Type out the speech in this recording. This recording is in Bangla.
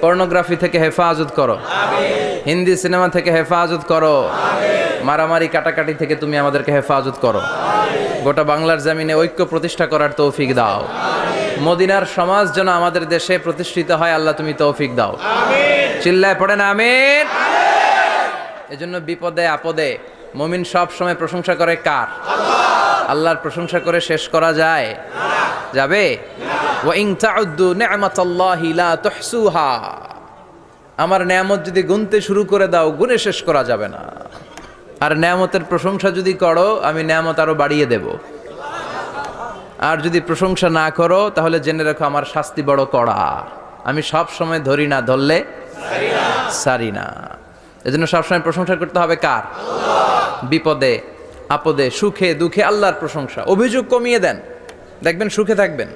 পর্নোগ্রাফি থেকে হেফাজত করো, হিন্দি সিনেমা থেকে হেফাজত করো, মারামারি কাটাকাটি থেকে তুমি আমাদেরকে হেফাজত করো। গোটা বাংলার জমিনে ঐক্য প্রতিষ্ঠা করার তৌফিক দাও। মদিনার সমাজ যেন আমাদের দেশে প্রতিষ্ঠিত হয়, আল্লাহ তুমি তৌফিক দাও। চিল্লায় পড়েন আমিন। এজন্য বিপদে আপদে মুমিন সব সময় প্রশংসা করে কার? আল্লাহর প্রশংসা করে শেষ করা যায়? যাবে? ওয়া ইন তাউদ্দু নি'মাতাল্লাহি লা তুহসুহা। আমার নেয়ামত যদি গুনতে শুরু করে দাও, গুনে শেষ করা যাবে না। আর নেয়ামতের প্রশংসা যদি করো, আমি নেয়ামত আরো বাড়িয়ে দেব। আর যদি প্রশংসা না করো, তাহলে জেনে রাখো আমার শাস্তি বড় কড়া। আমি সব সময় ধরি না, ধরলে সারি না। এজন্য সবসময় প্রশংসা করতে হবে কার? বিপদে আপদে সুখে দুঃখে আল্লাহর প্রশংসা। অভিযোগ কমিয়ে দেন, দেখবেন সুখে থাকবেন।